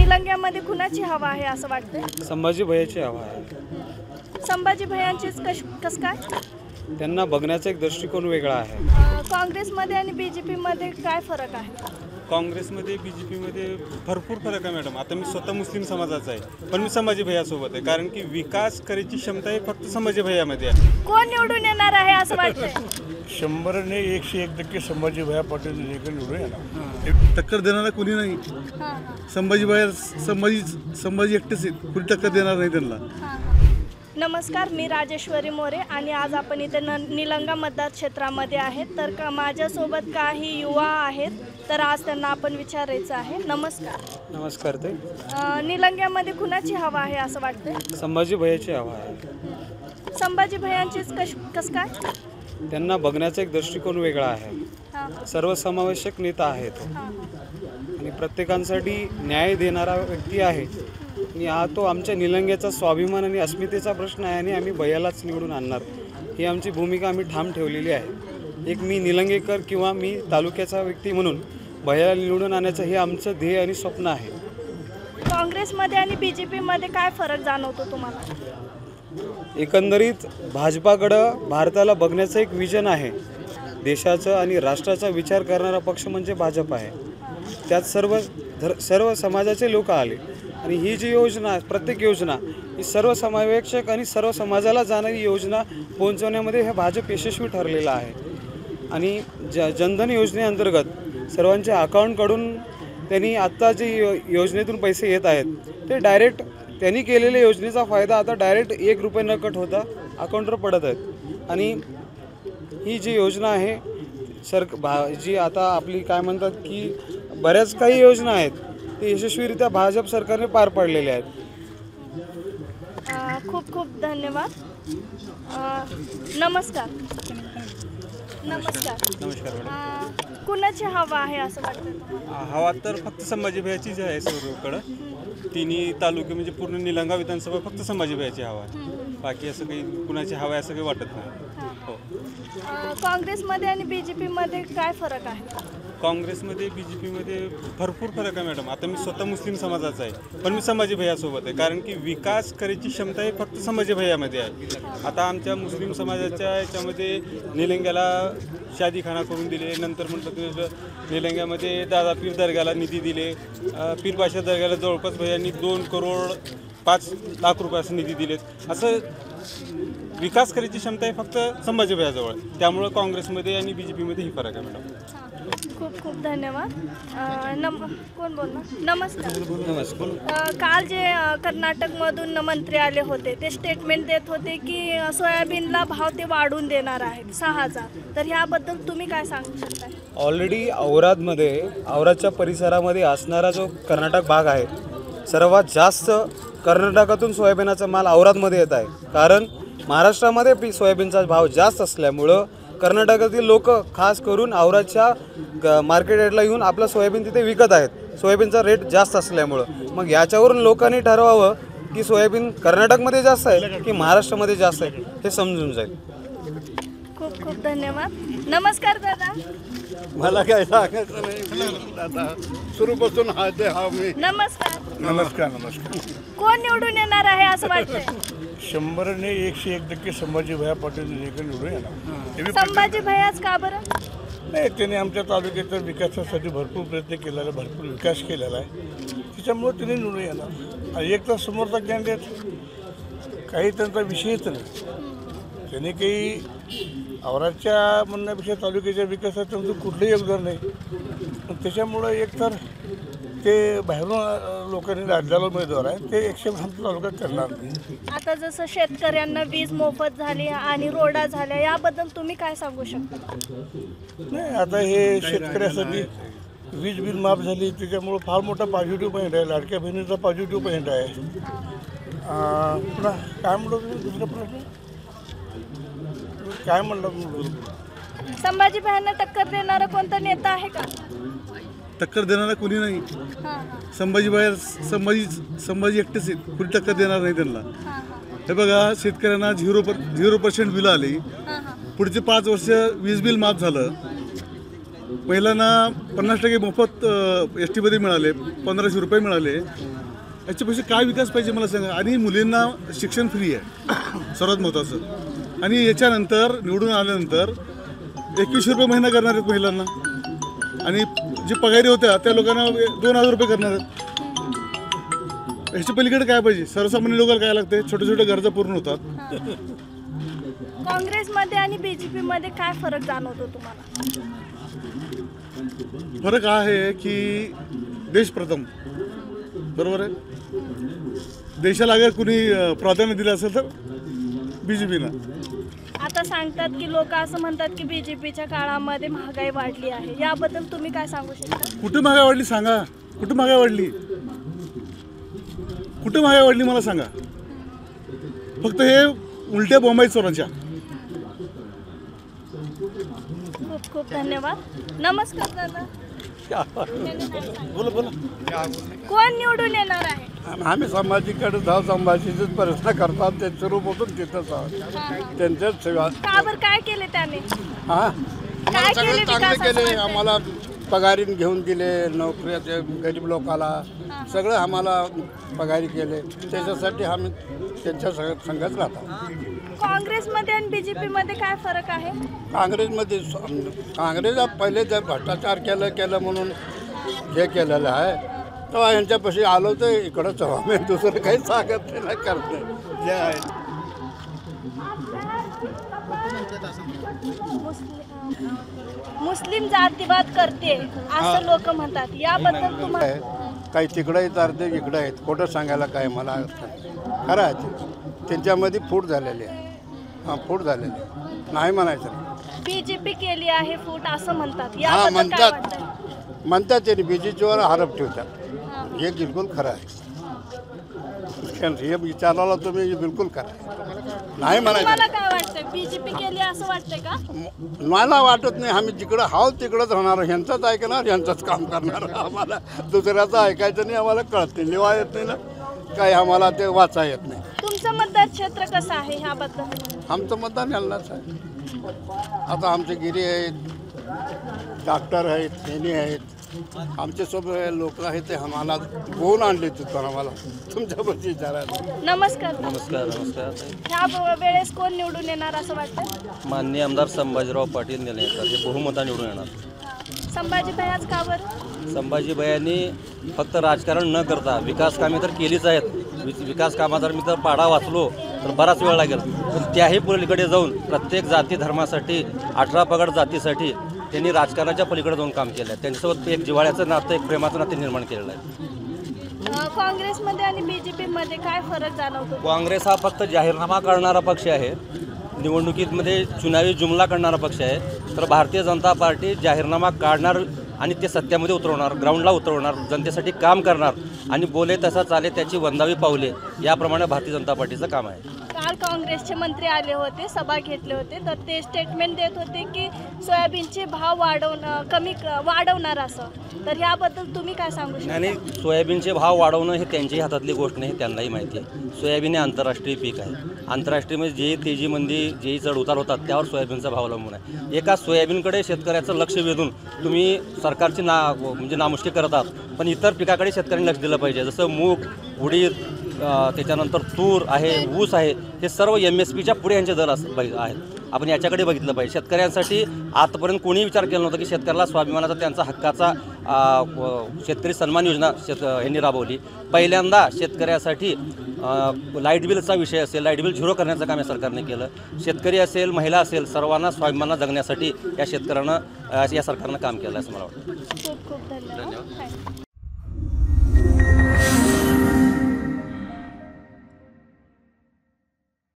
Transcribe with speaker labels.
Speaker 1: निलंग्यामध्ये कुणाची हवा आहे असं वाटतंय?
Speaker 2: संभाजी भैयाची हवा आहे.
Speaker 1: संभाजी भैयांचीच कसं काय?
Speaker 2: त्यांना बघण्याचा एक दृष्टिकोन वेगळा आहे.
Speaker 1: काँग्रेसमध्ये आणि बीजेपीमध्ये काय फरक आहे?
Speaker 3: काँग्रेसमध्ये बीजेपीमध्ये भरपूर फरक आहे मॅडम. आता मी स्वतः मुस्लिम समाजाचा आहे, पण मी संभाजी भैयासोबत आहे, कारण की विकास करायची क्षमता ही फक्त संभाजी भैयामध्ये आहे.
Speaker 1: कोण निवडून येणार आहे असं वाटतंय?
Speaker 4: 100ने 101% संभाजी भैया पाटील निवडून येणार.
Speaker 5: टक्कर देणारा कोणी नाही. संभाजी एकटेच आहेत, कुणी टक्कर देणार नाही त्यांना.
Speaker 1: नमस्कार, मी राजेश्वरी मोरे आणि आज आपण इथे निलंगा मतदार क्षेत्रामध्ये आहेत. तर माझ्यासोबत काही युवा आहेत, तर आज त्यांना आपण विचारायचं आहे. नमस्कार.
Speaker 2: नमस्कार. ते
Speaker 1: निलंग्यामध्ये कुणाची हवा आहे असं वाटतंय?
Speaker 2: संभाजी भैयाची हवा आहे.
Speaker 1: संभाजी भैयांचीच कसं काय?
Speaker 2: त्यांना बघण्याचा एक दृष्टिकोन वेगळा आहे. सर्वसमावेशक नेता आहेत आणि प्रत्येकांसाठी न्याय देणारा व्यक्ती आहे. आणि हा तो आमच्या निलंग्याचा स्वाभिमान आणि अस्मितेचा प्रश्न आहे आणि आम्ही भैयालाच निवडून आणणार ही आमची भूमिका आम्ही ठाम ठेवलेली आहे. एक मी निलंगेकर किंवा मी तालुक्याचा व्यक्ती म्हणून भैयाला निवडून आणायचं हे आमचं ध्येय आणि स्वप्न आहे.
Speaker 1: काँग्रेसमध्ये आणि बीजेपीमध्ये काय फरक जाणवतो तुम्हाला?
Speaker 2: एकंदरीत भाजपाकडं भारताला बघण्याचं एक विजन आहे. देशाचं आणि राष्ट्राचा विचार करणारा पक्ष म्हणजे भाजप आहे. त्यात सर्व समाजाचे लोक आले आणि ही जी योजना प्रत्येक योजना ही सर्वसमावेशक आणि सर्व समाजाला जाणारी योजना पोहोचवण्यामध्ये हे भाजप यशस्वी ठरलेलं आहे. आणि जनधन योजनेअंतर्गत सर्वांच्या अकाउंटकडून त्यांनी आत्ता जी योजनेतून पैसे येत आहेत ते डायरेक्ट त्यांनी केलेल्या योजनेचा फायदा आता डायरेक्ट 1 रुपये न कट होता अकाउंटवर पडत आहेत. आणि ही जी योजना आहे जी आता आपली काय म्हणतात की बऱ्याच काही योजना आहेत ते यशस्वीरित्या भाजप सरकारने पार पाडलेले आहेत.
Speaker 1: खूप खूप धन्यवाद. नमस्कार. कुणाची हवा आहे असं वाटतं?
Speaker 3: हवा तर फक्त संभाजी भैयाचीच आहे. सर्वकडं तिन्ही तालुके म्हणजे पूर्ण निलंगा विधानसभा फक्त संभाजी भैयाची हवा आहे. बाकी असं काही कुणाची हवा आहे असं काही वाटत नाही. हो.
Speaker 1: काँग्रेसमध्ये आणि बीजेपीमध्ये काय फरक आहे?
Speaker 3: काँग्रेसमध्ये बीजेपीमध्ये भरपूर फरक आहे मॅडम. आता मी स्वतः मुस्लिम समाजाचा आहे, पण मी संभाजी भैयासोबत आहे, कारण की विकास करायची क्षमता ही फक्त संभाजी भैयामध्ये आहे. आता आमच्या मुस्लिम समाजाच्या याच्यामध्ये निलंग्याला शादीखाना करून दिले. नंतर म्हटलं तर निलंग्यामध्ये दादा पीर दर्ग्याला निधी दिले. पीर बादशाह दर्ग्याला जवळपास भैयांनी 2,05,00,000 रुपये असं निधी दिलेत. असं विकास करायची क्षमता आहे फक्त संभाजी भैयाजवळ. त्यामुळं काँग्रेसमध्ये आणि बीजेपीमध्ये ही फरक आहे मॅडम.
Speaker 1: खूप खूप धन्यवाद. कोण बोलणार? नमस्कार.
Speaker 2: नमस्कार.
Speaker 1: काल जे कर्नाटकमधून मंत्री आले होते ते स्टेटमेंट देत होते की सोयाबीनला भाव ते वाढवून देणार आहेत 6,000. तर ह्याबद्दल तुम्ही काय सांगू शकता?
Speaker 2: ऑलरेडी औरादच्या परिसरामध्ये असणारा जो कर्नाटक भाग आहे सर्वात जास्त कर्नाटकातून सोयाबीनाचा माल औरादमध्ये येत आहे. कारण महाराष्ट्रामध्ये सोयाबीनचा भाव जास्त असल्यामुळं कर्नाटकातील लोक खास करून औरादच्या मार्केट रेटला येऊन आपलं सोयाबीन तिथे विकत आहेत. सोयाबीनचा रेट जास्त असल्यामुळं मग याच्यावरून लोकांनी ठरवावं की सोयाबीन कर्नाटकमध्ये जास्त आहे की महाराष्ट्रामध्ये जास्त आहे हे समजून जाईल.
Speaker 1: खूप खूप धन्यवाद. नमस्कार दादा.
Speaker 4: मला काय सांगायचं नाही आता सुरूपासून हा मी.
Speaker 1: नमस्कार.
Speaker 4: नमस्कार.
Speaker 1: कोण निवडून येणार आहे असं वाटतंय?
Speaker 4: 100ने 101% संभाजी भैया पाटील निवडून येणार.
Speaker 1: संभाजी भैयाच का बरं?
Speaker 4: नाही, त्यांनी आमच्या तालुक्याच्या विकासासाठी भरपूर प्रयत्न केलेला आहे, भरपूर विकास केलेला आहे. त्याच्यामुळे त्यांनी निवडून येणार. आणि एक तर समोरचा कॅन्डिडेट काही त्यांचा विषयच नाही. त्यांनी काही औरादच्या म्हणण्यापेक्षा तालुक्याच्या विकासात त्यांचं कुठलंही योगदान नाही. त्याच्यामुळं एकतर ते बाहेरून लोकांनी राज्याला उमेदवार आहे ते 100% तालुक्यात करणार नाही.
Speaker 1: आता जसं शेतकऱ्यांना वीज मोफत झाली आणि रोडा झाल्या याबद्दल तुम्ही काय सांगू शकता?
Speaker 4: नाही, आता हे शेतकऱ्यासाठी वीज बिल माफ झाली त्याच्यामुळं फार मोठा पॉझिटिव्ह पॉईंट आहे. लाडक्या बहिणीचा पॉझिटिव्ह पॉईंट आहे. पुन्हा काय म्हणलं तुम्ही दुसरा प्रश्न काय म्हणलं?
Speaker 1: संभाजी भैयांना टक्कर देणारा कोणता नेता आहे का?
Speaker 5: टक्कर देणारा कोणी नाही. संभाजी एकटेच आहेत, कुणी टक्कर देणार नाही त्यांना. हे बघा, शेतकऱ्यांना 0% बिलं आली. पुढचे 5 वर्ष वीज बिल माफ झालं. महिलांना 50% मोफत एस टीमध्ये मिळाले, 1500 रुपये मिळाले. याच्यापेक्षा काय विकास पाहिजे मला सांगा. आणि मुलींना शिक्षण फ्री आहे सर्वात महत्त्वाचं. आणि याच्यानंतर निवडून आल्यानंतर 2100 रुपये महिना करणार आहेत महिलांना. आणि जे पगारी होत्या त्या लोकांना 2000 रुपये करणार आहेत. ह्याच्या पलीकडे काय पाहिजे. सर्वसामान्य लोकांना काय लागते, छोट्या छोट्या गरजा पूर्ण होतात.
Speaker 1: काँग्रेसमध्ये आणि BJP मध्ये काय फरक जाणवतो तुम्हाला?
Speaker 5: फरक हा आहे की देश प्रथम, बरोबर आहे. देशाला अगर कुणी प्राधान्य दिलं असेल तर BJPनं.
Speaker 1: आता सांगतात की लोक असं म्हणतात की BJPच्या काळामध्ये महागाई वाढली आहे, याबद्दल तुम्ही काय सांगू शकता?
Speaker 5: कुठं महागाई वाढली सांगा. कुठं महागाई वाढली, कुठं महागाई वाढली मला सांगा. फक्त हे उलट्या बॉम्ब आहेत चोरांच्या.
Speaker 1: खूप खूप धन्यवाद. नमस्कार दादा.
Speaker 4: बोला बोला.
Speaker 1: कोण निवडून येणार आहे?
Speaker 4: आम्ही संभाजीकडे जाऊ, संभाजीचाच प्रश्न करतात. ते सुरूपासून तिथंच आहोत. त्यांच्याच सेवा.
Speaker 1: का बरं, काय केले त्याने?
Speaker 4: हां,
Speaker 1: काय
Speaker 4: सगळे
Speaker 1: केले
Speaker 4: चांगले
Speaker 1: विकासाचं
Speaker 4: केले.
Speaker 1: वाटतंय?
Speaker 4: आम्हाला पगारीन घेऊन दिले, नोकऱ्याचे गरीब लोकाला सगळं आम्हाला पगारी केले. त्याच्यासाठी आम्ही त्यांच्या संघात राहतो.
Speaker 1: काँग्रेसमध्ये आणि BJP मध्ये काय फरक आहे?
Speaker 4: काँग्रेसमध्ये काँग्रेस पहिले जर भ्रष्टाचार केलं म्हणून हे केलेलं आहे, तेव्हा यांच्यापाशी आलो तर इकडंच हवं. मी दुसरं काही सांगत नाही करत नाही. जे आहे
Speaker 1: मुस्लिम जातीवाद करते असं लोक म्हणतात, याबद्दल तुम्हाला?
Speaker 4: काही तिकडं आहेत, अर्धे इकडं आहेत. खोटं सांगायला काय मला अर्थ नाही. खरं आहे ते. त्यांच्यामध्ये फूट झालेली आहे. हां, फूट झालेली आहे. नाही म्हणायचं नाही.
Speaker 1: BJP केली आहे फूट असं म्हणतात,
Speaker 4: हां,
Speaker 1: याबद्दल काय
Speaker 4: म्हणतात.
Speaker 1: वाटतंय?
Speaker 4: म्हणतात त्यांनी BJPवर आरोप ठेवतात. हे बिलकुल खरं आहे. हे विचारायला तुम्ही बिलकुल खरं आहे. नाही म्हणायचं.
Speaker 1: तुम्हाला काय वाटतंय, BJP केली असं वाटतंय का?
Speaker 4: मला वाटत नाही. आम्ही जिकडं हाव तिकडंच राहणार. ह्यांचंच ऐकणार, ह्यांचंच काम करणार. आम्हाला दुसऱ्याचं ऐकायचं नाही. आम्हाला कळत नाही, लिवा येत नाही ना, काही आम्हाला ते वाचा येत नाही.
Speaker 1: तुमचं मतदार क्षेत्र कसं आहे ह्याबद्दल?
Speaker 4: आमचं मतदान यांनाच आहे. आता आमचे गिरी आहेत, डॉक्टर आहेत, सेनी आहेत, आमचे सोबत लोक आहेत. ते आम्हाला बोलून आणले तिथून आम्हाला तुमच्याबद्दल विचारायला.
Speaker 1: नमस्कार.
Speaker 6: नमस्कार. नमस्कार.
Speaker 1: ह्या वेळेस कोण निवडून येणार असं वाटतं?
Speaker 6: माननीय आमदार संभाजीराव पाटील निलंगेकर हे बहुमता निवडून येणार.
Speaker 1: संभाजी भैयाच का बरं?
Speaker 6: संभाजीबायांनी फक्त राजकारण न करता विकास कामे तर केलीच आहेत. विकास कामाचा मी तर पाढा वाचलो तर बराच वेळ लागेल, पण त्याही पलीकडे जाऊन प्रत्येक जाती धर्मासाठी 18 पगड जातीसाठी त्यांनी राजकारणाच्या पलीकडे जाऊन काम केलं आहे. त्यांच्यासोबत एक जिव्हाळ्याचं नातं, एक प्रेमाचं नातं निर्माण केलेलं आहे.
Speaker 1: काँग्रेसमध्ये आणि BJP मध्ये काय फरक जाणवतो?
Speaker 6: काँग्रेस हा फक्त जाहीरनामा करणारा पक्ष आहे, निवडणुकीमध्ये चुनावी जुमला करणारा पक्ष आहे. तर भारतीय जनता पार्टी जाहीरनामा काढणार आणि ते सत्यामध्ये उतरवणार, ग्राउंडला उतरवणार, जनतेसाठी काम करणार आणि बोले तसा चाले त्याची वंदावी पावले, याप्रमाणे भारतीय जनता पार्टीचं काम आहे.
Speaker 1: काल काँग्रेसचे मंत्री आले होते, सभा घेतले होते, तर ते स्टेटमेंट देत होते की सोयाबीनचे भाव वाढवणार असं. तर याबद्दल तुम्ही काय सांगू शकता?
Speaker 6: आणि सोयाबीनचे भाव वाढवणं हे त्यांच्याही हातातली गोष्ट नाही, हे त्यांनाही माहिती आहे. सोयाबीन हे आंतरराष्ट्रीय पीक आहे. आंतरराष्ट्रीयमध्ये जे तेजीमध्ये जे चढ उतार होतात त्यावर सोयाबीनचा भाव अवलंबून आहे. एका सोयाबीनकडे शेतकऱ्याचं लक्ष वेधून तुम्ही सरकारची म्हणजे नामुष्की करतात, पण इतर पिकाकडे शेतकऱ्यांनी लक्ष दिलं पाहिजे. जसं मूग, उडीद, त्याच्यानंतर तूर आहे, ऊस आहे, हे सर्व MSPच्या पुढे यांचे दर आहेत. आपण याच्याकडे बघितलं पाहिजे. शेतकऱ्यांसाठी आतापर्यंत कोणी विचार केला नव्हता की शेतकऱ्याला स्वाभिमानाचा, त्यांचा हक्काचा शेतकरी सन्मान योजना यांनी राबवली. पहिल्यांदा शेतकऱ्यासाठी लाईट बिलचा विषय असेल, लाईट बिल 0 करण्याचं काम या सरकारने केलं. शेतकरी असेल, महिला असेल, सर्वांना स्वाभिमानानं जगण्यासाठी या सरकारनं काम केलं असं मला वाटतं.
Speaker 1: खूप खूप धन्यवाद.